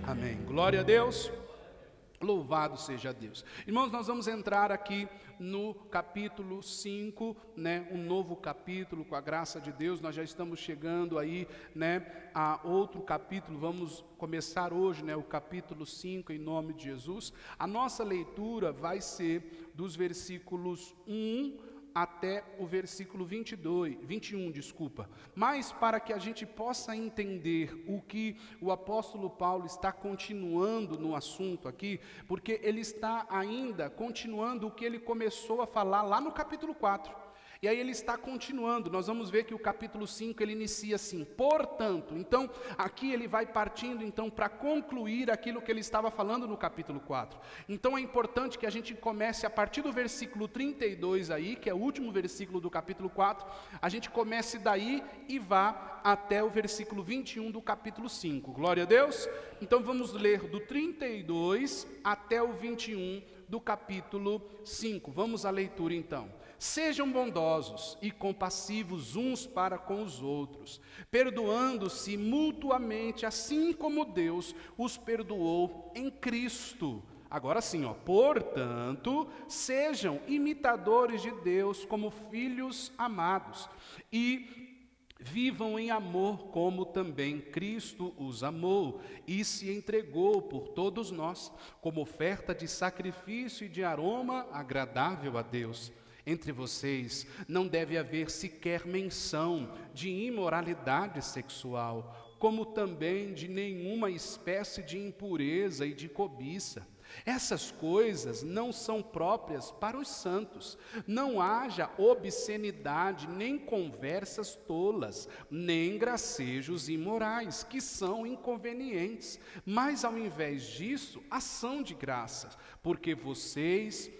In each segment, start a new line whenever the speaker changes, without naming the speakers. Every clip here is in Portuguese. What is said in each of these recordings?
Amém. Glória a Deus. Louvado seja Deus. Irmãos, nós vamos entrar aqui no capítulo 5, um novo capítulo, com a graça de Deus. Nós já estamos chegando aí, a outro capítulo. Vamos começar hoje, o capítulo 5, em nome de Jesus. A nossa leitura vai ser dos versículos 1 até o versículo 21. Mas para que a gente possa entender o que o apóstolo Paulo está continuando no assunto aqui, porque ele está ainda continuando o que ele começou a falar lá no capítulo 4. E aí ele está continuando. Nós vamos ver que o capítulo 5 ele inicia assim: portanto. Então aqui ele vai partindo então para concluir aquilo que ele estava falando no capítulo 4. Então é importante que a gente comece a partir do versículo 32 aí, que é o último versículo do capítulo 4, a gente comece daí e vá até o versículo 21 do capítulo 5. Glória a Deus. Então vamos ler do 32 até o 21 do capítulo 5. Vamos à leitura então. Sejam bondosos e compassivos uns para com os outros, perdoando-se mutuamente, assim como Deus os perdoou em Cristo. Agora sim, portanto, sejam imitadores de Deus como filhos amados e vivam em amor como também Cristo os amou e se entregou por todos nós, como oferta de sacrifício e de aroma agradável a Deus. Entre vocês não deve haver sequer menção de imoralidade sexual, como também de nenhuma espécie de impureza e de cobiça. Essas coisas não são próprias para os santos. Não haja obscenidade, nem conversas tolas, nem gracejos imorais, que são inconvenientes. Mas ao invés disso, ação de graças, porque vocês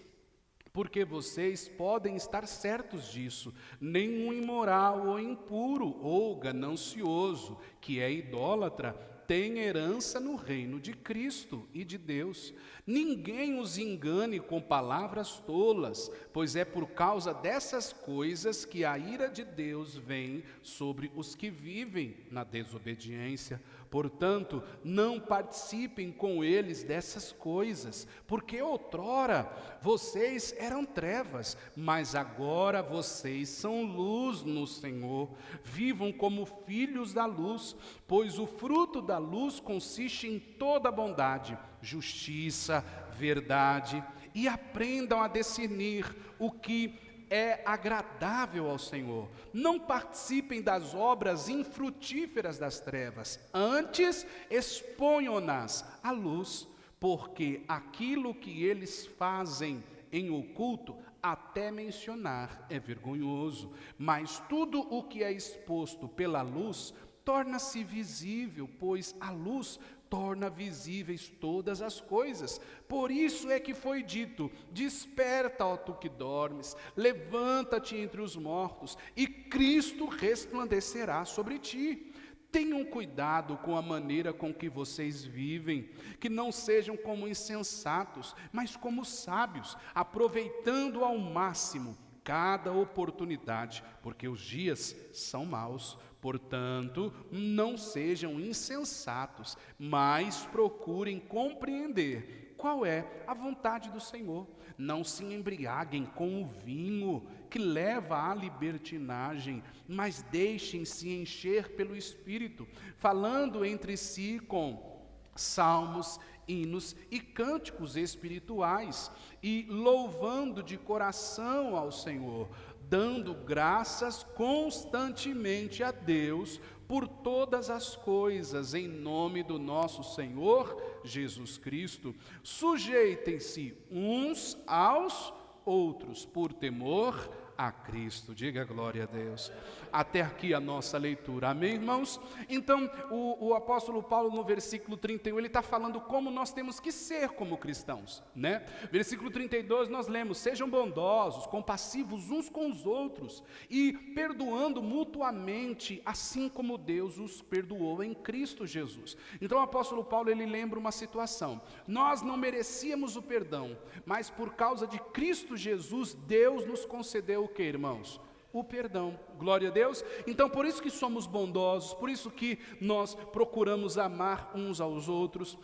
podem estar certos disso. Nenhum imoral ou impuro ou ganancioso, que é idólatra, tem herança no reino de Cristo e de Deus. Ninguém os engane com palavras tolas, pois é por causa dessas coisas que a ira de Deus vem sobre os que vivem na desobediência. Portanto, não participem com eles dessas coisas, porque outrora vocês eram trevas, mas agora vocês são luz no Senhor. Vivam como filhos da luz, pois o fruto da luz consiste em toda bondade, justiça, verdade, e aprendam a discernir o que é agradável ao Senhor. Não participem das obras infrutíferas das trevas, antes exponham-nas à luz, porque aquilo que eles fazem em oculto, até mencionar é vergonhoso, mas tudo o que é exposto pela luz torna-se visível, pois a luz torna visíveis todas as coisas. Por isso é que foi dito: desperta, ó tu que dormes, levanta-te entre os mortos, e Cristo resplandecerá sobre ti. Tenham cuidado com a maneira com que vocês vivem, que não sejam como insensatos, mas como sábios, aproveitando ao máximo cada oportunidade, porque os dias são maus. Portanto, não sejam insensatos, mas procurem compreender qual é a vontade do Senhor. Não se embriaguem com o vinho, que leva à libertinagem, mas deixem-se encher pelo Espírito, falando entre si com salmos, hinos e cânticos espirituais, e louvando de coração ao Senhor, dando graças constantemente a Deus por todas as coisas, em nome do nosso Senhor Jesus Cristo. Sujeitem-se uns aos outros por temor a Cristo. Diga glória a Deus. Até aqui a nossa leitura, amém, irmãos? Então o apóstolo Paulo, no versículo 31, ele está falando como nós temos que ser como cristãos, Versículo 32 nós lemos: sejam bondosos, compassivos uns com os outros e perdoando mutuamente, assim como Deus os perdoou em Cristo Jesus. Então o apóstolo Paulo, ele lembra uma situação: nós não merecíamos o perdão, mas por causa de Cristo Jesus, Deus nos concedeu o que, irmãos? o perdão. Glória a Deus. Então, por isso que somos bondosos, por isso que nós procuramos amar uns aos outros,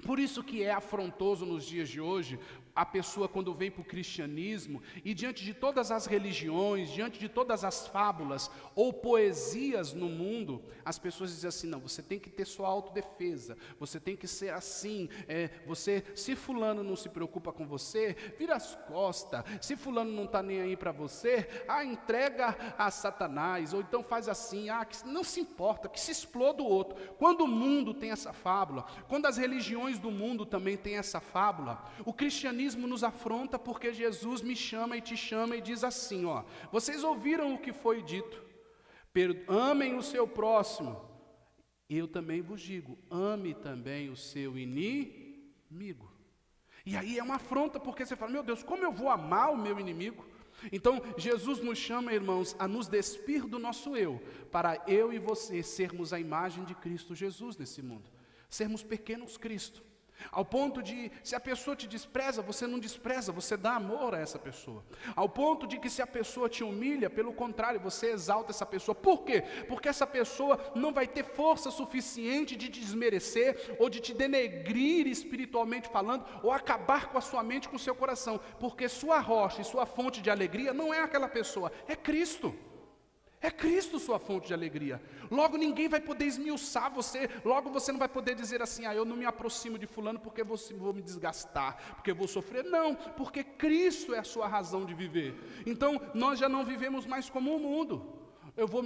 por isso que é afrontoso nos dias de hoje a pessoa quando vem para o cristianismo e diante de todas as religiões, diante de todas as fábulas ou poesias no mundo, as pessoas dizem assim, não, você tem que ter sua autodefesa, você tem que ser assim, se fulano não se preocupa com você, vira as costas, se fulano não está nem aí para você, entrega a Satanás, ou então faz assim, que não se importa, que se exploda o outro. Quando o mundo tem essa fábula, quando as religiões do mundo também têm essa fábula, o cristianismo nos afronta porque Jesus me chama e te chama e diz assim, vocês ouviram o que foi dito, amem o seu próximo, eu também vos digo, ame também o seu inimigo. E aí é uma afronta, porque você fala, meu Deus, como eu vou amar o meu inimigo? Então Jesus nos chama, irmãos, a nos despir do nosso eu, para eu e você sermos a imagem de Cristo Jesus nesse mundo, sermos pequenos Cristo. Ao ponto de, se a pessoa te despreza, você não despreza, você dá amor a essa pessoa. Ao ponto de que se a pessoa te humilha, pelo contrário, você exalta essa pessoa. Por quê? Porque essa pessoa não vai ter força suficiente de te desmerecer, ou de te denegrir espiritualmente falando, ou acabar com a sua mente, com o seu coração. Porque sua rocha e sua fonte de alegria não é aquela pessoa, é Cristo. É Cristo sua fonte de alegria. Logo ninguém vai poder esmiuçar você. Logo você não vai poder dizer assim, eu não me aproximo de fulano porque vou me desgastar, porque vou sofrer. Não, porque Cristo é a sua razão de viver. Então nós já não vivemos mais como o mundo. Eu vou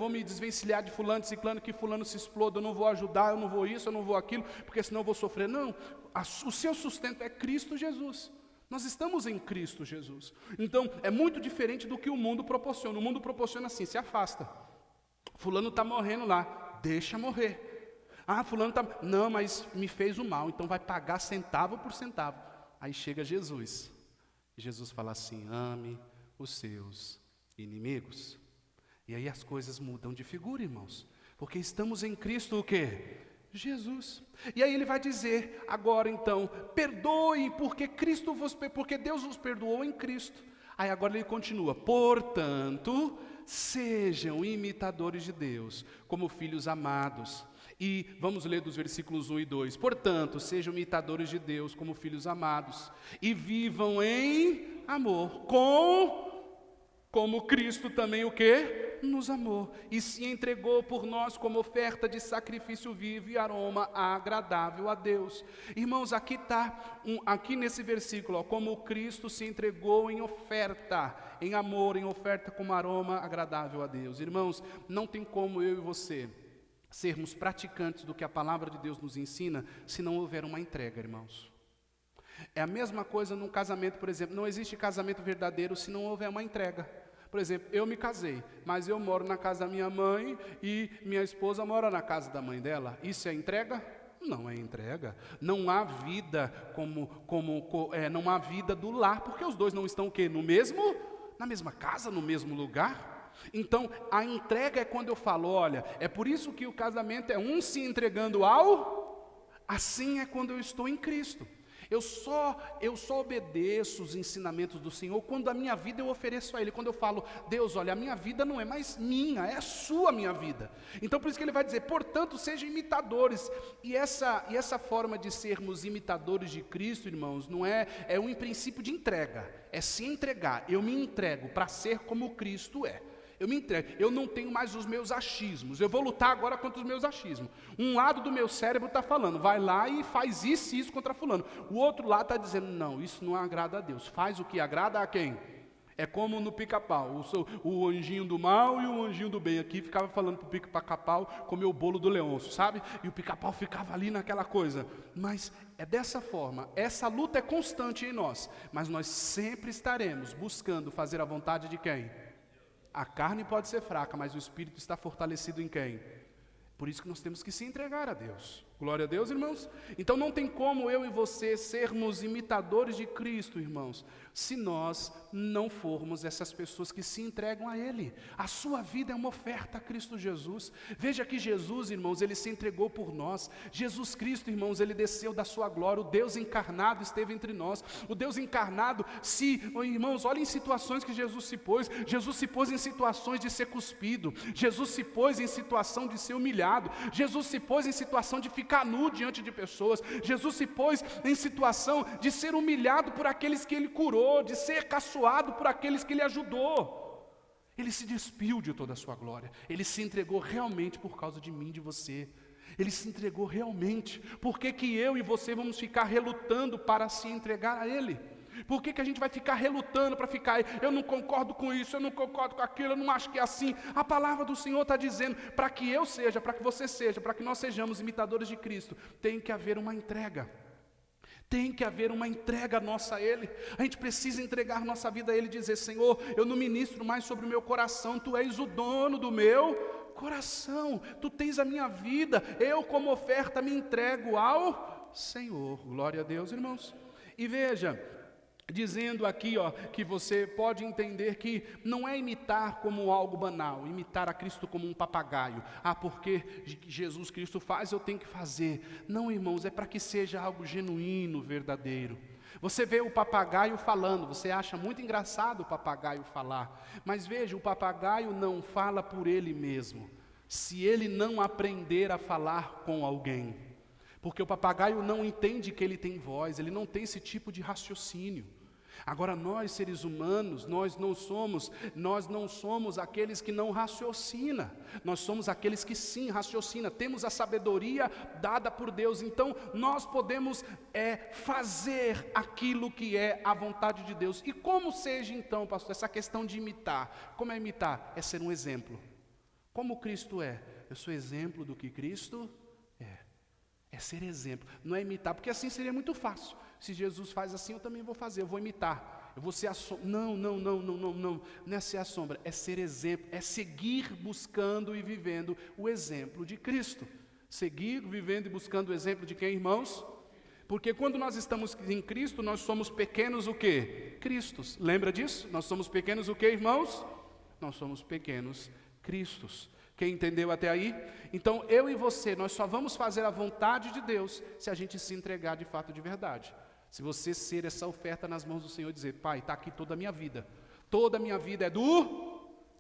me desvencilhar de fulano, de ciclano, que fulano se exploda, eu não vou ajudar, eu não vou isso, eu não vou aquilo, porque senão eu vou sofrer. Não, o seu sustento é Cristo Jesus. Nós estamos em Cristo Jesus. Então, é muito diferente do que o mundo proporciona. O mundo proporciona assim, se afasta. Fulano está morrendo lá, deixa morrer. Fulano está... Não, mas me fez o mal, então vai pagar centavo por centavo. Aí chega Jesus. Jesus fala assim, ame os seus inimigos. E aí as coisas mudam de figura, irmãos. Porque estamos em Cristo o quê? Jesus. E aí ele vai dizer, agora então, perdoe, porque Deus vos perdoou em Cristo. Aí agora ele continua, portanto, sejam imitadores de Deus, como filhos amados. E vamos ler dos versículos 1 e 2. Portanto, sejam imitadores de Deus, como filhos amados, e vivam em amor, como Cristo também o quê? Nos amou e se entregou por nós como oferta de sacrifício vivo e aroma agradável a Deus. Irmãos, aqui nesse versículo, como Cristo se entregou em oferta, em amor, em oferta como aroma agradável a Deus. Irmãos, não tem como eu e você sermos praticantes do que a palavra de Deus nos ensina, se não houver uma entrega, irmãos. É a mesma coisa num casamento, por exemplo, não existe casamento verdadeiro se não houver uma entrega. Por exemplo, eu me casei, mas eu moro na casa da minha mãe e minha esposa mora na casa da mãe dela. Isso é entrega? Não é entrega. Não há vida não há vida do lar, porque os dois não estão o quê? Na mesma casa, no mesmo lugar? Então, a entrega é quando eu falo, olha, é por isso que o casamento é um se entregando assim é quando eu estou em Cristo. Eu só obedeço os ensinamentos do Senhor quando a minha vida eu ofereço a Ele. Quando eu falo, Deus, olha, a minha vida não é mais minha, é a sua minha vida. Então por isso que Ele vai dizer, portanto, sejam imitadores. E essa forma de sermos imitadores de Cristo, irmãos, não é um princípio de entrega. É se entregar, eu me entrego para ser como Cristo é. Eu me entrego, eu não tenho mais os meus achismos, eu vou lutar agora contra os meus achismos. Um lado do meu cérebro está falando, vai lá e faz isso e isso contra fulano. O outro lado está dizendo, não, isso não agrada a Deus. Faz o que agrada a quem? É como no pica-pau, o anjinho do mal e o anjinho do bem. Aqui ficava falando para o pica-pau comer o bolo do Leôncio, sabe? E o pica-pau ficava ali naquela coisa. Mas é dessa forma, essa luta é constante em nós. Mas nós sempre estaremos buscando fazer a vontade de quem? A carne pode ser fraca, mas o espírito está fortalecido em quem? Por isso que nós temos que se entregar a Deus. Glória a Deus, irmãos. Então não tem como eu e você sermos imitadores de Cristo, irmãos, se nós não formos essas pessoas que se entregam a Ele. A sua vida é uma oferta a Cristo Jesus. Veja que Jesus, irmãos, Ele se entregou por nós. Jesus Cristo, irmãos, Ele desceu da sua glória. O Deus encarnado esteve entre nós. O Deus encarnado, irmãos, olhem situações que Jesus se pôs. Jesus se pôs em situações de ser cuspido. Jesus se pôs em situação de ser humilhado. Jesus se pôs em situação de ficar nu diante de pessoas. Jesus se pôs em situação de ser humilhado por aqueles que Ele curou, de ser caçoado por aqueles que Ele ajudou. Ele se despiu de toda a sua glória. Ele se entregou realmente por causa de mim e de você. Ele se entregou realmente. Por que que eu e você vamos ficar relutando para se entregar a Ele? Por que que a gente vai ficar relutando para ficar, eu não concordo com isso, eu não concordo com aquilo, eu não acho que é assim? A palavra do Senhor está dizendo, para que eu seja, para que você seja, para que nós sejamos imitadores de Cristo, tem que haver uma entrega. Tem que haver uma entrega nossa a Ele. A gente precisa entregar nossa vida a Ele e dizer, Senhor, eu não ministro mais sobre o meu coração, Tu és o dono do meu coração, Tu tens a minha vida, eu como oferta me entrego ao Senhor. Glória a Deus, irmãos. E veja, dizendo aqui, que você pode entender que não é imitar como algo banal, imitar a Cristo como um papagaio. Porque Jesus Cristo faz, eu tenho que fazer. Não, irmãos, é para que seja algo genuíno, verdadeiro. Você vê o papagaio falando, você acha muito engraçado o papagaio falar, mas veja, o papagaio não fala por ele mesmo, se ele não aprender a falar com alguém. Porque o papagaio não entende que ele tem voz, ele não tem esse tipo de raciocínio. Agora nós, seres humanos, nós não somos aqueles que não raciocinam. Nós somos aqueles que sim raciocinam. Temos a sabedoria dada por Deus. Então nós podemos fazer aquilo que é a vontade de Deus. E como seja então, pastor, essa questão de imitar? Como é imitar? É ser um exemplo. Como Cristo é? Eu sou exemplo do que Cristo é. É ser exemplo, não é imitar, porque assim seria muito fácil. Se Jesus faz assim, eu também vou fazer, eu vou imitar, eu vou ser a sombra. Não é ser a sombra, é ser exemplo, é seguir buscando e vivendo o exemplo de Cristo. Seguir, vivendo e buscando o exemplo de quem, irmãos? Porque quando nós estamos em Cristo, nós somos pequenos o quê? Cristos. Lembra disso? Nós somos pequenos o quê, irmãos? Nós somos pequenos Cristos. Quem entendeu até aí? Então, eu e você, nós só vamos fazer a vontade de Deus se a gente se entregar de fato de verdade. Se você ser essa oferta nas mãos do Senhor e dizer, Pai, está aqui toda a minha vida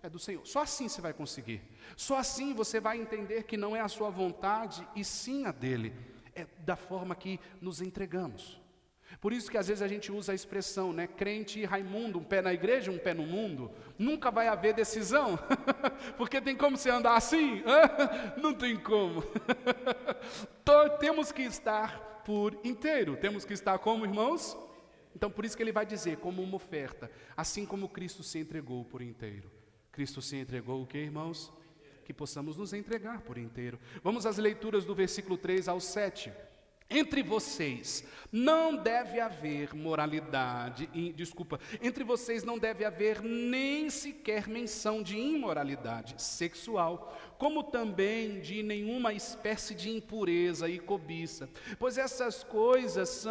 é do Senhor. Só assim você vai conseguir. Só assim você vai entender que não é a sua vontade e sim a dele. É da forma que nos entregamos. Por isso que às vezes a gente usa a expressão, crente e Raimundo, um pé na igreja, um pé no mundo. Nunca vai haver decisão, porque tem como você andar assim? Não tem como. Então, temos que estar por inteiro, temos que estar como, irmãos? Então por isso que ele vai dizer, como uma oferta, assim como Cristo se entregou por inteiro. Cristo se entregou o que, irmãos? Que possamos nos entregar por inteiro. Vamos às leituras do versículo 3 ao 7. Entre vocês não deve haver entre vocês não deve haver nem sequer menção de imoralidade sexual, como também de nenhuma espécie de impureza e cobiça, pois essas coisas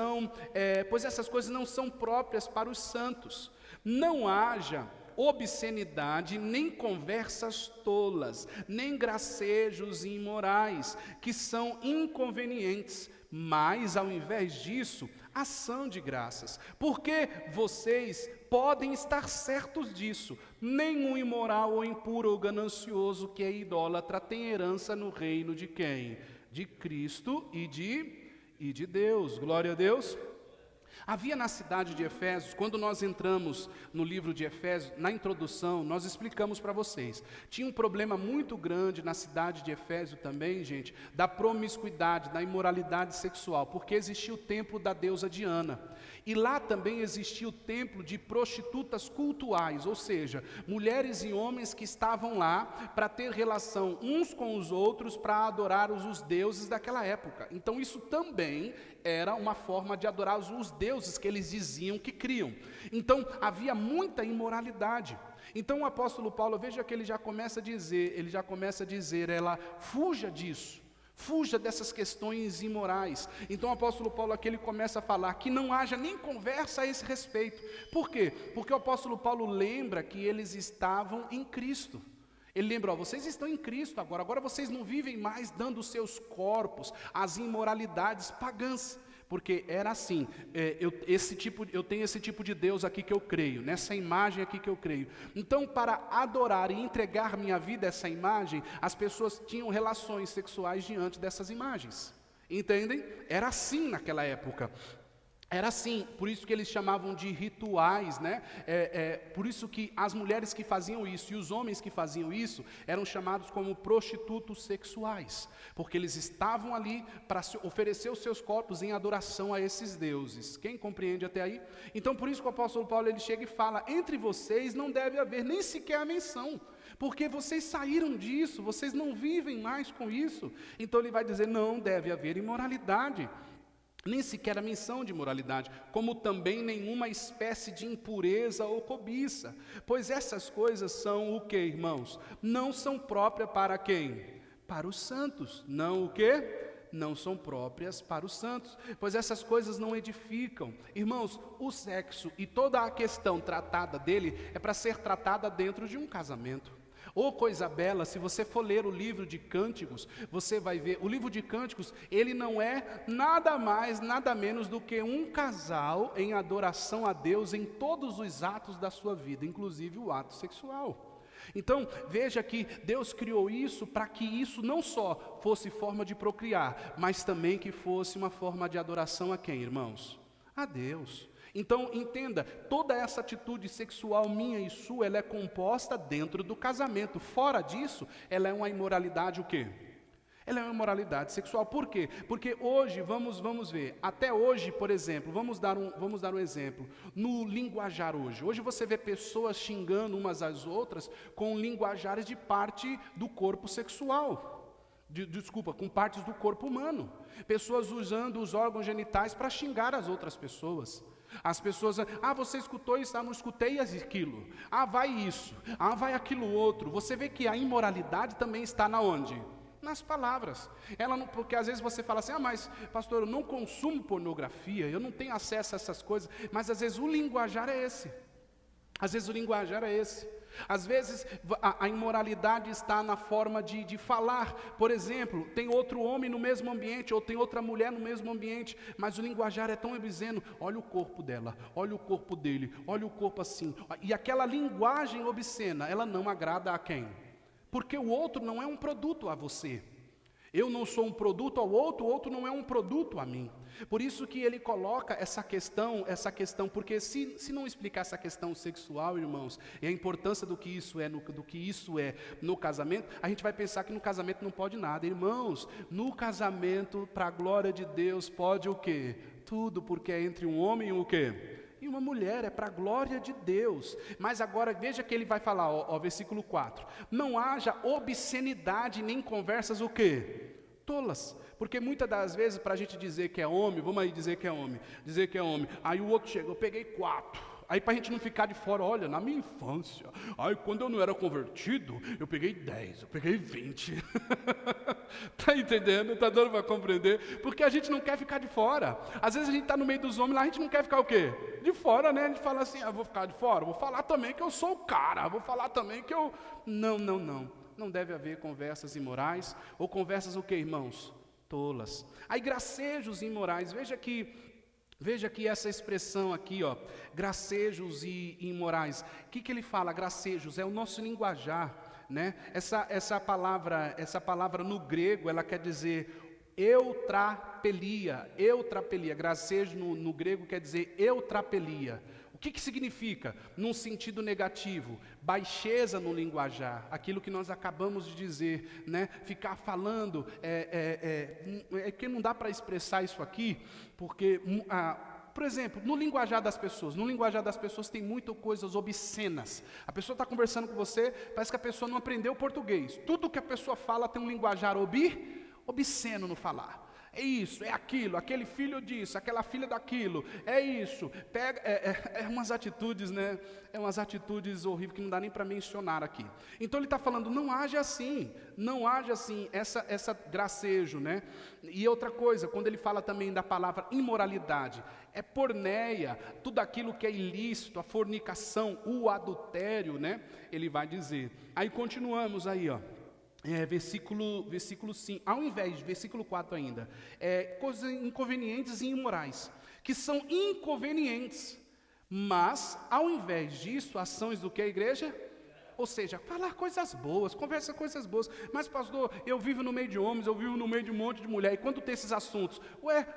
não são próprias para os santos. Não haja obscenidade, nem conversas tolas, nem gracejos imorais, que são inconvenientes, mas, ao invés disso, ação de graças, porque vocês podem estar certos disso. Nenhum imoral ou impuro ou ganancioso que é idólatra tem herança no reino de quem? De Cristo e de Deus. Glória a Deus. Havia na cidade de Efésios, quando nós entramos no livro de Efésios, na introdução, nós explicamos para vocês. Tinha um problema muito grande na cidade de Efésios também, gente, da promiscuidade, da imoralidade sexual, porque existia o templo da deusa Diana. E lá também existia o templo de prostitutas cultuais, ou seja, mulheres e homens que estavam lá para ter relação uns com os outros, para adorar os deuses daquela época. Então isso também era uma forma de adorar os deuses que eles diziam que criam. Então havia muita imoralidade. Então o apóstolo Paulo, veja que ele já começa a dizer, fuja disso. Fuja dessas questões imorais. Então o apóstolo Paulo aqui ele começa a falar que não haja nem conversa a esse respeito. Por quê? Porque o apóstolo Paulo lembra que eles estavam em Cristo. Ele lembra, vocês estão em Cristo agora vocês não vivem mais dando seus corpos às imoralidades pagãs. Porque era assim, eu tenho esse tipo de Deus aqui que eu creio, nessa imagem aqui que eu creio. Então, para adorar e entregar minha vida a essa imagem, as pessoas tinham relações sexuais diante dessas imagens. Entendem? Era assim naquela época. Era assim, por isso que eles chamavam de rituais, né? Por isso que as mulheres que faziam isso e os homens que faziam isso eram chamados como prostitutos sexuais, porque eles estavam ali para oferecer os seus corpos em adoração a esses deuses. Quem compreende até aí? Então, por isso que o apóstolo Paulo ele chega e fala: entre vocês não deve haver nem sequer a menção, porque vocês saíram disso, vocês não vivem mais com isso. Então ele vai dizer: não deve haver imoralidade, nem sequer a menção de imoralidade, como também nenhuma espécie de impureza ou cobiça, pois essas coisas são o que, irmãos? Não são próprias para quem? Para os santos. Não o quê? Não são próprias para os santos, pois essas coisas não edificam. Irmãos, o sexo e toda a questão tratada dele é para ser tratada dentro de um casamento. Ô coisa bela, se você for ler o livro de Cânticos, você vai ver, o livro de Cânticos, ele não é nada mais, nada menos do que um casal em adoração a Deus em todos os atos da sua vida, inclusive o ato sexual. Então, veja que Deus criou isso para que isso não só fosse forma de procriar, mas também que fosse uma forma de adoração a quem, irmãos? A Deus. Então, entenda, toda essa atitude sexual minha e sua, ela é composta dentro do casamento. Fora disso, ela é uma imoralidade o quê? Ela é uma imoralidade sexual. Por quê? Porque hoje, vamos ver, até hoje, por exemplo, vamos dar um exemplo, no linguajar hoje. Hoje você vê pessoas xingando umas às outras com linguajares de parte do corpo sexual. Com partes do corpo humano. Pessoas usando os órgãos genitais para xingar as outras pessoas. As pessoas, você escutou isso, não escutei aquilo, vai isso, vai aquilo outro. Você vê que a imoralidade também está na onde? Nas palavras. Porque às vezes você fala assim, mas pastor, eu não consumo pornografia, eu não tenho acesso a essas coisas, mas às vezes o linguajar é esse. Às vezes a imoralidade está na forma de falar. Por exemplo, tem outro homem no mesmo ambiente, ou tem outra mulher no mesmo ambiente, mas o linguajar é tão obsceno. Olha o corpo dela, olha o corpo dele, olha o corpo assim. E aquela linguagem obscena, ela não agrada a quem? Porque o outro não é um produto a você. Eu não sou um produto ao outro, o outro não é um produto a mim. Por isso que ele coloca essa questão, porque se não explicar essa questão sexual, irmãos, e a importância do que isso é no casamento, a gente vai pensar que no casamento não pode nada. Irmãos, no casamento, para a glória de Deus, pode o quê? Tudo, porque é entre um homem e o quê? E uma mulher, é para a glória de Deus. Mas agora veja que ele vai falar, versículo 4. Não haja obscenidade nem conversas o quê? Tolas. Porque muitas das vezes para a gente dizer que é homem, vamos aí dizer que é homem, aí o outro chega, eu peguei 4. Aí para a gente não ficar de fora, olha, na minha infância, quando eu não era convertido, eu peguei 10, eu peguei 20. Está entendendo? Está dando para compreender? Porque a gente não quer ficar de fora. Às vezes a gente está no meio dos homens lá, a gente não quer ficar o quê? De fora, né? A gente fala assim, vou ficar de fora, vou falar também que eu sou o cara, vou falar também que eu... Não. Não deve haver conversas imorais, ou conversas o quê, irmãos? Tolas. Aí gracejos imorais, veja que essa expressão aqui, gracejos e imorais, o que ele fala? Gracejos é o nosso linguajar, né? Essa palavra no grego, ela quer dizer eutrapelia, gracejo no grego quer dizer eutrapelia. O que significa? Num sentido negativo, baixeza no linguajar, aquilo que nós acabamos de dizer, né? Ficar falando, que não dá para expressar isso aqui, porque, por exemplo, no linguajar das pessoas tem muitas coisas obscenas. A pessoa está conversando com você, parece que a pessoa não aprendeu português. Tudo que a pessoa fala tem um linguajar obsceno no falar. É isso, é aquilo, aquele filho disso, aquela filha daquilo, é isso. Pega, umas atitudes, né? É umas atitudes horríveis que não dá nem para mencionar aqui. Então ele está falando, não age assim, essa gracejo, né? E outra coisa, quando ele fala também da palavra imoralidade, é porneia, tudo aquilo que é ilícito, a fornicação, o adultério, né? Ele vai dizer. Aí continuamos aí, ó. Versículo 5, ao invés de versículo 4 ainda, coisas inconvenientes e imorais, que são inconvenientes, mas ao invés disso, ações do que a igreja? Ou seja, falar coisas boas, conversa coisas boas. Mas pastor, eu vivo no meio de homens, eu vivo no meio de um monte de mulher, e quando tem esses assuntos?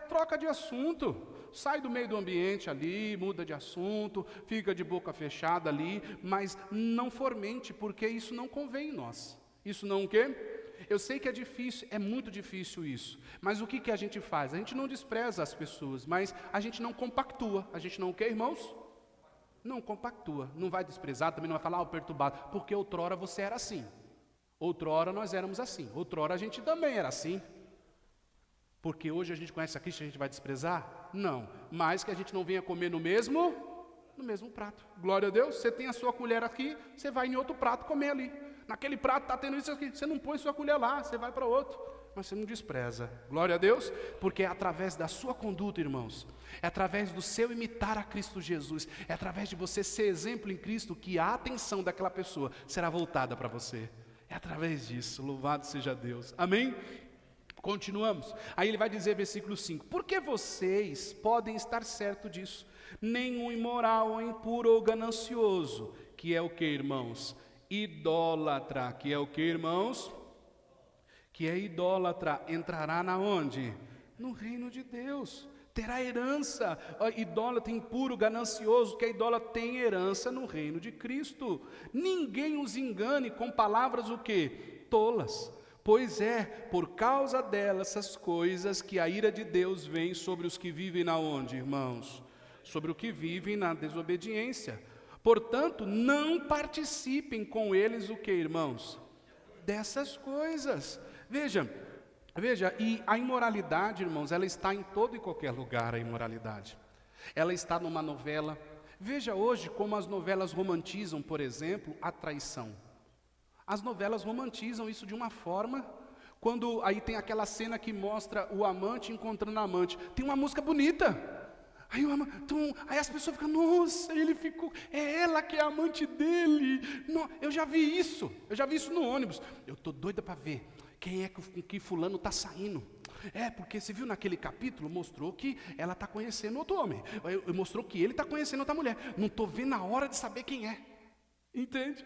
Troca de assunto, sai do meio do ambiente ali, muda de assunto, fica de boca fechada ali, mas não fomente, porque isso não convém em nós. Isso não o quê? Eu sei que é difícil, é muito difícil isso. Mas o que a gente faz? A gente não despreza as pessoas, mas a gente não compactua. A gente não o quê, irmãos? Não compactua. Não vai desprezar, também não vai falar, perturbado. Porque outrora você era assim. Outrora nós éramos assim. Outrora a gente também era assim. Porque hoje a gente conhece a Cristo, a gente vai desprezar? Não. Mas que a gente não venha comer no mesmo prato. Glória a Deus. Você tem a sua colher aqui, você vai em outro prato comer ali. Naquele prato está tendo isso aqui, você não põe sua colher lá, você vai para outro, mas você não despreza, glória a Deus, porque é através da sua conduta, irmãos, é através do seu imitar a Cristo Jesus, é através de você ser exemplo em Cristo, que a atenção daquela pessoa será voltada para você, é através disso, louvado seja Deus, amém? Continuamos, aí ele vai dizer, versículo 5, porque vocês podem estar certos disso, nenhum imoral, ou impuro, ou ganancioso, que é o que, irmãos? Idólatra, que é o que, irmãos? Que é idólatra, entrará na onde? No reino de Deus, terá herança. Idólatra, impuro, ganancioso, que é idólatra, tem herança no reino de Cristo. Ninguém os engane com palavras o quê? Tolas. Pois é por causa delas, essas coisas, que a ira de Deus vem sobre os que vivem na onde, irmãos? Sobre os que vivem na desobediência. Portanto, não participem com eles o que, irmãos? Dessas coisas. Veja, e a imoralidade, irmãos, ela está em todo e qualquer lugar, a imoralidade. Ela está numa novela. Veja hoje como as novelas romantizam, por exemplo, a traição. As novelas romantizam isso de uma forma, quando aí tem aquela cena que mostra o amante encontrando a amante. Tem uma música bonita. Aí as pessoas ficam, nossa, ele ficou, é ela que é a amante dele. Não, eu já vi isso no ônibus. Eu estou doida para ver quem é com que fulano está saindo. Porque você viu naquele capítulo, mostrou que ela está conhecendo outro homem. Mostrou que ele está conhecendo outra mulher. Não estou vendo a hora de saber quem é. Entende?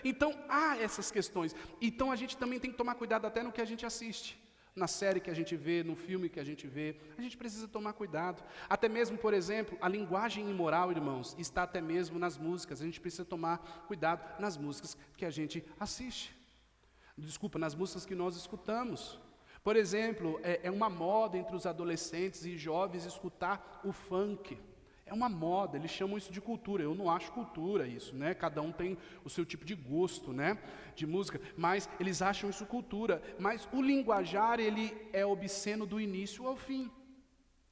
Então, há essas questões. Então, a gente também tem que tomar cuidado até no que a gente assiste. Na série que a gente vê, no filme que a gente vê, a gente precisa tomar cuidado. Até mesmo, por exemplo, a linguagem imoral, irmãos, está até mesmo nas músicas. A gente precisa tomar cuidado nas músicas que a gente assiste. Nas músicas que nós escutamos. Por exemplo, é uma moda entre os adolescentes e jovens escutar o funk. É uma moda, eles chamam isso de cultura. Eu não acho cultura isso, né? Cada um tem o seu tipo de gosto, né? De música, mas eles acham isso cultura. Mas o linguajar, ele é obsceno do início ao fim.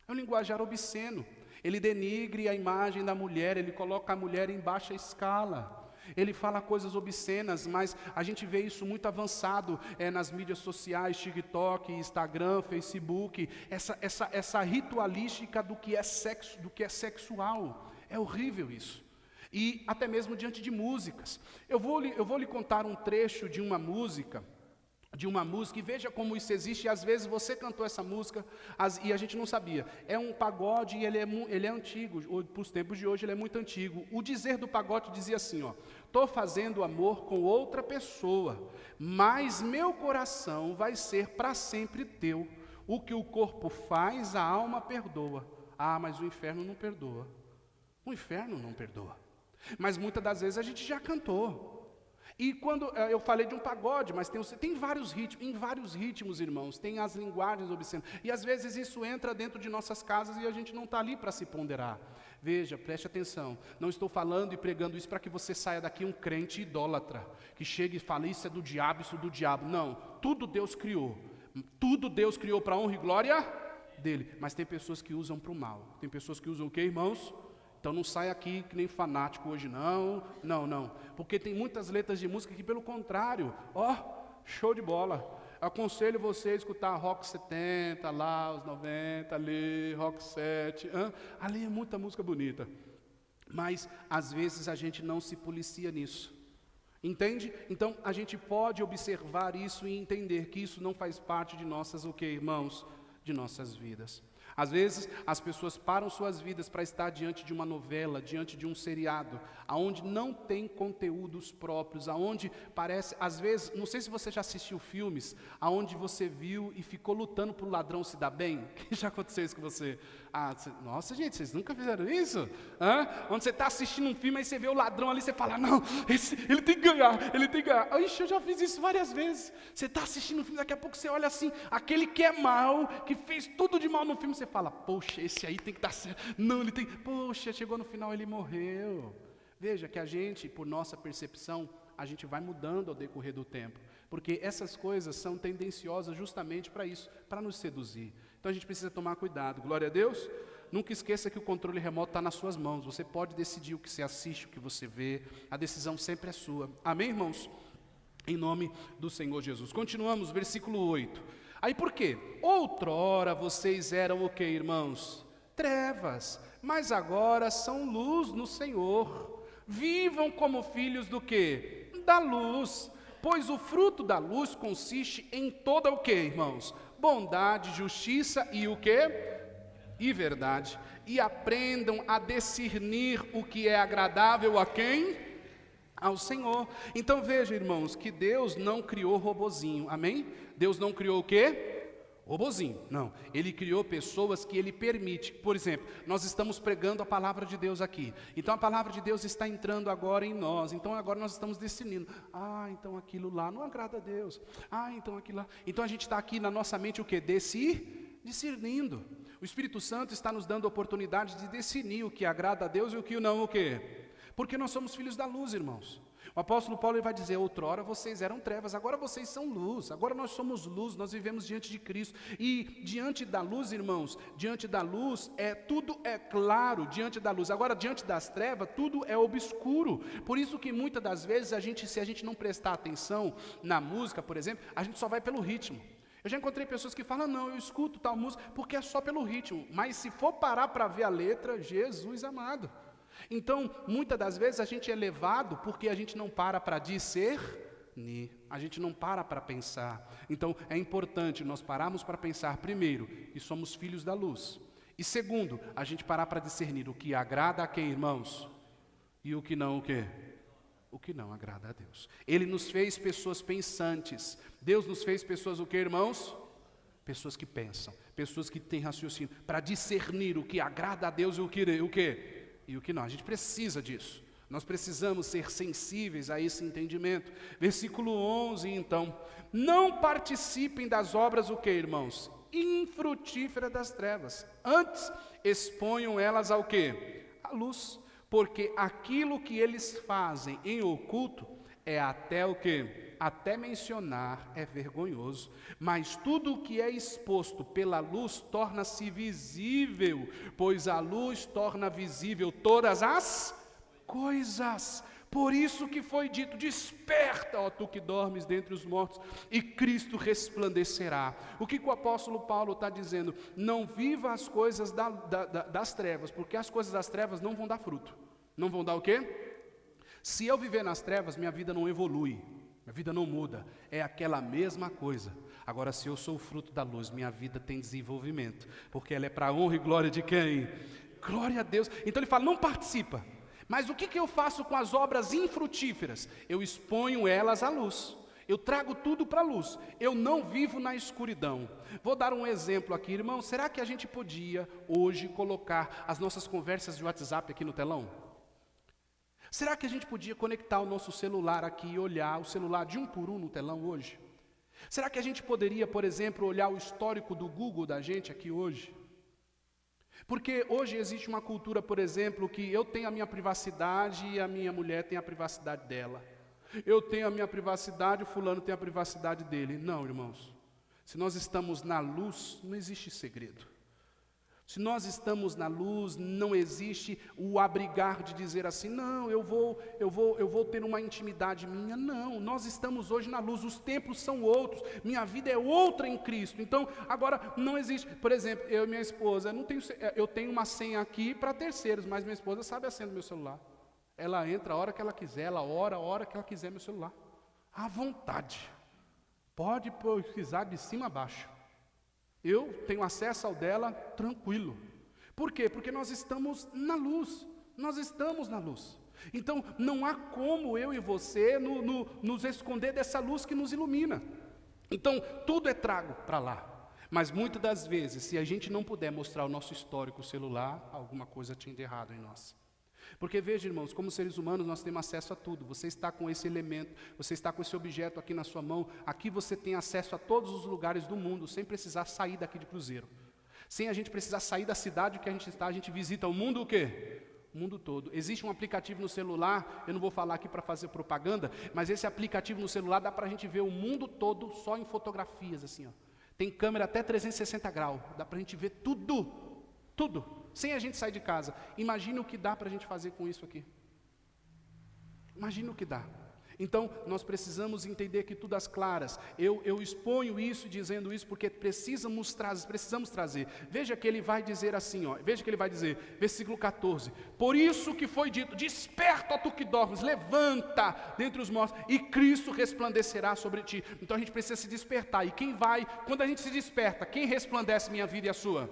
É um linguajar obsceno. Ele denigre a imagem da mulher, ele coloca a mulher em baixa escala. Ele fala coisas obscenas, mas a gente vê isso muito avançado nas mídias sociais, TikTok, Instagram, Facebook, essa ritualística do que é sexo, do que é sexual. É horrível isso. E até mesmo diante de músicas. Eu vou lhe contar um trecho de uma música, e veja como isso existe, e às vezes você cantou essa música, e a gente não sabia. É um pagode, e ele é antigo, para os tempos de hoje ele é muito antigo. O dizer do pagode dizia assim, estou fazendo amor com outra pessoa, mas meu coração vai ser para sempre teu. O que o corpo faz, a alma perdoa. Mas o inferno não perdoa. O inferno não perdoa. Mas muitas das vezes a gente já cantou. E quando eu falei de um pagode, mas tem vários ritmos, em vários ritmos, irmãos, tem as linguagens obscenas. E às vezes isso entra dentro de nossas casas e a gente não está ali para se ponderar. Veja, preste atenção, não estou falando e pregando isso para que você saia daqui um crente idólatra, que chegue e fale, isso é do diabo, isso é do diabo. Não, tudo Deus criou. Tudo Deus criou para honra e glória dele. Mas tem pessoas que usam para o mal. Tem pessoas que usam o quê, irmãos? Então não sai aqui que nem fanático hoje, não. Porque tem muitas letras de música que, pelo contrário, show de bola. Aconselho você a escutar Rock 70, lá, os 90, ali, Rock 7. Ali é muita música bonita. Mas, às vezes, a gente não se policia nisso. Entende? Então, a gente pode observar isso e entender que isso não faz parte de nossas, irmãos? De nossas vidas. Às vezes, as pessoas param suas vidas para estar diante de uma novela, diante de um seriado, aonde não tem conteúdos próprios, aonde parece, às vezes, não sei se você já assistiu filmes, aonde você viu e ficou lutando para o ladrão se dar bem. Que já aconteceu isso com você? Nossa, gente, vocês nunca fizeram isso? Onde você está assistindo um filme, aí você vê o ladrão ali, você fala, não, ele tem que ganhar, ele tem que ganhar. Ixi, eu já fiz isso várias vezes. Você está assistindo um filme, daqui a pouco você olha assim, aquele que é mal, que fez tudo de mal no filme, você fala, poxa, esse aí tem que dar certo. Não, ele tem, poxa, chegou no final, ele morreu. Veja que a gente, por nossa percepção, a gente vai mudando ao decorrer do tempo. Porque essas coisas são tendenciosas justamente para isso, para nos seduzir. Então a gente precisa tomar cuidado. Glória a Deus. Nunca esqueça que o controle remoto está nas suas mãos. Você pode decidir o que você assiste, o que você vê. A decisão sempre é sua. Amém, irmãos? Em nome do Senhor Jesus. Continuamos, versículo 8. Aí por quê? Outrora vocês eram o quê, irmãos? Trevas, mas agora são luz no Senhor. Vivam como filhos do quê? Da luz. Pois o fruto da luz consiste em toda o quê, irmãos? Bondade, justiça e o quê? E verdade. E aprendam a discernir o que é agradável a quem? Ao Senhor. Então veja, irmãos, que Deus não criou robozinho, amém? Deus não criou o quê? Robozinho, não. Ele criou pessoas que Ele permite. Por exemplo, nós estamos pregando a palavra de Deus aqui. Então a palavra de Deus está entrando agora em nós. Então agora nós estamos discernindo. Então aquilo lá não agrada a Deus. Então aquilo lá. Então a gente está aqui na nossa mente o quê? Discernindo. O Espírito Santo está nos dando a oportunidade de discernir o que agrada a Deus e o que não, o quê? Porque nós somos filhos da luz, irmãos. O apóstolo Paulo ele vai dizer, outrora vocês eram trevas, agora vocês são luz, agora nós somos luz, nós vivemos diante de Cristo. E diante da luz, irmãos, diante da luz, tudo é claro, diante da luz. Agora, diante das trevas, tudo é obscuro. Por isso que muitas das vezes, se a gente não prestar atenção na música, por exemplo, a gente só vai pelo ritmo. Eu já encontrei pessoas que falam, não, eu escuto tal música porque é só pelo ritmo. Mas se for parar para ver a letra, Jesus amado. Então, muitas das vezes a gente é levado porque a gente não para discernir, a gente não para pensar. Então, é importante nós pararmos para pensar, primeiro, que somos filhos da luz. E segundo, a gente parar para discernir o que agrada a quem, irmãos? E o que não, o quê? O que não agrada a Deus. Ele nos fez pessoas pensantes. Deus nos fez pessoas o quê, irmãos? Pessoas que pensam, pessoas que têm raciocínio, para discernir o que agrada a Deus e o quê? E o que não, a gente precisa disso. Nós precisamos ser sensíveis a esse entendimento. Versículo 11, então. Não participem das obras, o que, irmãos? Infrutíferas das trevas. Antes, exponham elas ao quê? À luz. Porque aquilo que eles fazem em oculto é até o quê? Até mencionar é vergonhoso, mas tudo o que é exposto pela luz torna-se visível, pois a luz torna visível todas as coisas. Por isso que foi dito, desperta, ó tu que dormes dentre os mortos, e Cristo resplandecerá. O que o apóstolo Paulo está dizendo? Não viva as coisas das trevas, porque as coisas das trevas não vão dar fruto. Não vão dar o quê? Se eu viver nas trevas, minha vida não evolui. Minha vida não muda, é aquela mesma coisa. Agora, se eu sou o fruto da luz, minha vida tem desenvolvimento, porque ela é para a honra e glória de quem? Glória a Deus. Então ele fala, não participa. Mas o que eu faço com as obras infrutíferas? Eu exponho elas à luz. Eu trago tudo para a luz. Eu não vivo na escuridão. Vou dar um exemplo aqui, irmão. Será que a gente podia hoje colocar as nossas conversas de WhatsApp aqui no telão? Será que a gente podia conectar o nosso celular aqui e olhar o celular de um por um no telão hoje? Será que a gente poderia, por exemplo, olhar o histórico do Google da gente aqui hoje? Porque hoje existe uma cultura, por exemplo, que eu tenho a minha privacidade e a minha mulher tem a privacidade dela. Eu tenho a minha privacidade, o fulano tem a privacidade dele. Não, irmãos. Se nós estamos na luz, não existe segredo. Se nós estamos na luz, não existe o abrigar de dizer assim, não, eu vou ter uma intimidade minha. Não, nós estamos hoje na luz, os tempos são outros, minha vida é outra em Cristo. Então, agora, não existe, por exemplo, eu e minha esposa, eu tenho uma senha aqui para terceiros, mas minha esposa sabe a senha do meu celular. Ela entra a hora que ela quiser, ela ora a hora que ela quiser meu celular. À vontade. Pode pesquisar de cima a baixo. Eu tenho acesso ao dela tranquilo. Por quê? Porque nós estamos na luz. Nós estamos na luz. Então, não há como eu e você nos esconder dessa luz que nos ilumina. Então, tudo é trago para lá. Mas muitas das vezes, se a gente não puder mostrar o nosso histórico celular, alguma coisa tinha de errado em nós. Porque veja, irmãos, como seres humanos nós temos acesso a tudo. Você está com esse elemento, você está com esse objeto aqui na sua mão. Aqui você tem acesso a todos os lugares do mundo, sem precisar sair daqui de cruzeiro. Sem a gente precisar sair da cidade que a gente está, a gente visita o mundo o quê? O mundo todo. Existe um aplicativo no celular, eu não vou falar aqui para fazer propaganda, mas esse aplicativo no celular dá para a gente ver o mundo todo só em fotografias, assim, ó. Tem câmera até 360 graus, dá para a gente ver tudo, tudo. Sem a gente sair de casa. Imagine o que dá para a gente fazer com isso aqui. Imagine o que dá. Então, nós precisamos entender que tudo às claras. Eu exponho isso, dizendo isso, porque precisamos trazer. Veja que ele vai dizer assim, ó, veja que ele vai dizer, versículo 14. Por isso que foi dito, desperta, ó tu que dormes, levanta dentre os mortos, e Cristo resplandecerá sobre ti. Então a gente precisa se despertar. E quando a gente se desperta, quem resplandece minha vida e a sua?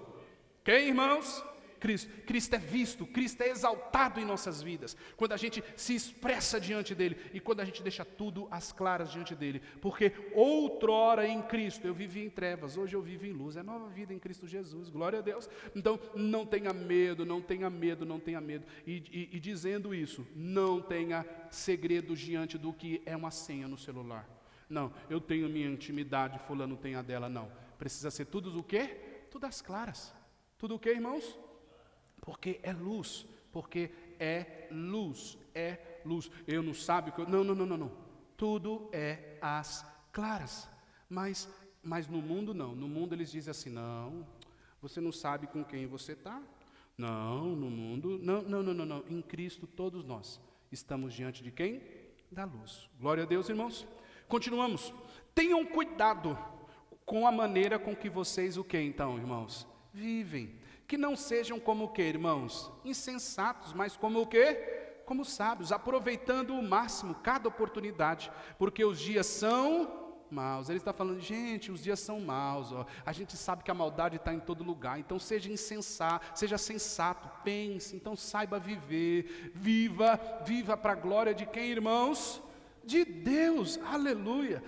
Quem, irmãos? Cristo. Cristo é visto, Cristo é exaltado em nossas vidas, quando a gente se expressa diante dEle, e quando a gente deixa tudo às claras diante dEle, porque outrora em Cristo eu vivi em trevas, hoje eu vivo em luz, é nova vida em Cristo Jesus, glória a Deus. Então não tenha medo, não tenha medo, não tenha medo, e dizendo isso, não tenha segredos diante do que é uma senha no celular. Não, eu tenho minha intimidade, fulano tem a dela, não, precisa ser tudo o quê? Tudo às claras. Tudo o quê, irmãos? Porque é luz, porque é luz, é luz. Eu não sabe o que eu... Não. Tudo é às claras. Mas no mundo não. No mundo eles dizem assim, não, você não sabe com quem você está. Não, no mundo... Não. Em Cristo todos nós estamos diante de quem? Da luz. Glória a Deus, irmãos. Continuamos. Tenham cuidado com a maneira com que vocês o quê, então, irmãos? Vivem. Que não sejam como o quê, irmãos? Insensatos, mas como o quê? Como sábios, aproveitando o máximo cada oportunidade, porque os dias são maus. Ele está falando, gente, os dias são maus, ó. A gente sabe que a maldade está em todo lugar, então seja insensato, seja sensato, pense, então saiba viver, viva para a glória de quem, irmãos? De Deus, aleluia,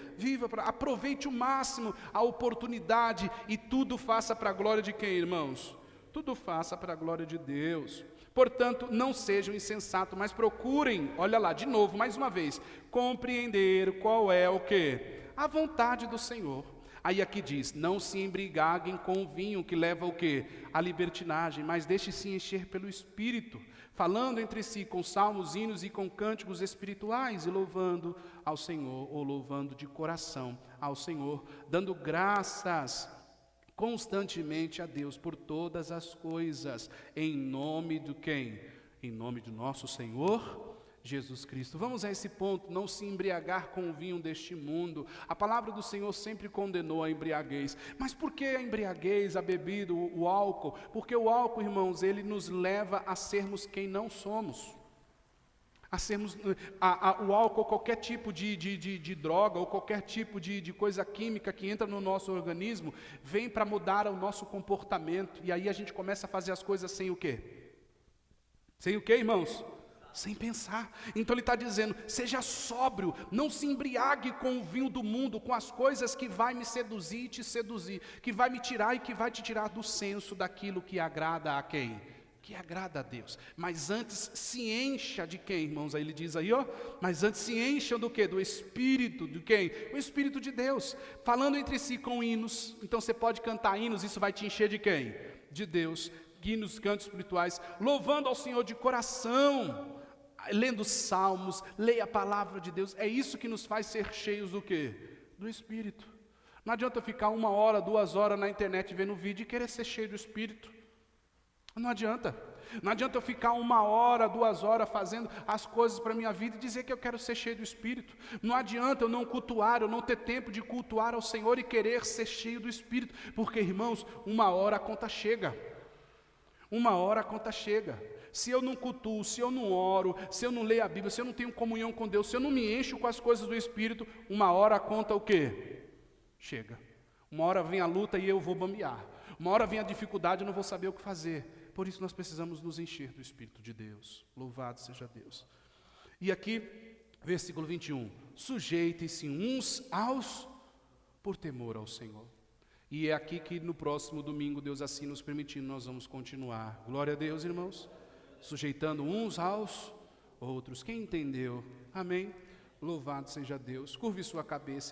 aproveite o máximo a oportunidade e tudo faça para a glória de quem, irmãos? Tudo faça para a glória de Deus. Portanto, não sejam insensatos, mas procurem, olha lá, de novo, mais uma vez, compreender qual é o quê? A vontade do Senhor. Aí aqui diz, não se embriaguem com o vinho que leva o quê? A libertinagem, mas deixe-se encher pelo Espírito, falando entre si com salmos, hinos e com cânticos espirituais, e louvando ao Senhor, ou louvando de coração ao Senhor, dando graças constantemente a Deus por todas as coisas, em nome de quem? Em nome de nosso Senhor Jesus Cristo. Vamos a esse ponto, não se embriagar com o vinho deste mundo. A palavra do Senhor sempre condenou a embriaguez. Mas por que a embriaguez, a bebida, o álcool? Porque o álcool, irmãos, ele nos leva a sermos quem não somos. O álcool, qualquer tipo de droga, ou qualquer tipo de coisa química que entra no nosso organismo, vem para mudar o nosso comportamento, e aí a gente começa a fazer as coisas sem o quê? Sem o quê, irmãos? Sem pensar. Então ele está dizendo, seja sóbrio, não se embriague com o vinho do mundo, com as coisas que vai me seduzir e te seduzir, que vai me tirar e que vai te tirar do senso daquilo que agrada a quem? Que agrada a Deus. Mas antes se encha de quem, irmãos? Aí ele diz aí, ó, mas antes se encham do quê? Do Espírito, de quem? O Espírito de Deus, falando entre si com hinos. Então você pode cantar hinos, isso vai te encher de quem? De Deus, hinos, cantos espirituais, louvando ao Senhor de coração, lendo salmos, leia a palavra de Deus. É isso que nos faz ser cheios do quê? Do Espírito. Não adianta eu ficar 1 hora, 2 horas na internet vendo vídeo e querer ser cheio do Espírito. Não adianta. Não adianta eu ficar 1 hora, 2 horas fazendo as coisas para a minha vida e dizer que eu quero ser cheio do Espírito. Não adianta eu não cultuar, eu não ter tempo de cultuar ao Senhor e querer ser cheio do Espírito. Porque, irmãos, 1 hora a conta chega. 1 hora a conta chega. Se eu não cultuo, se eu não oro, se eu não leio a Bíblia, se eu não tenho comunhão com Deus, se eu não me encho com as coisas do Espírito, 1 hora a conta o quê? Chega. 1 hora vem a luta e eu vou bambear. 1 hora vem a dificuldade e eu não vou saber o que fazer. Por isso nós precisamos nos encher do Espírito de Deus. Louvado seja Deus. E aqui, versículo 21. Sujeitem-se uns aos por temor ao Senhor. E é aqui que no próximo domingo, Deus assim nos permitindo, nós vamos continuar. Glória a Deus, irmãos. Sujeitando uns aos outros. Quem entendeu? Amém? Louvado seja Deus. Curve sua cabeça.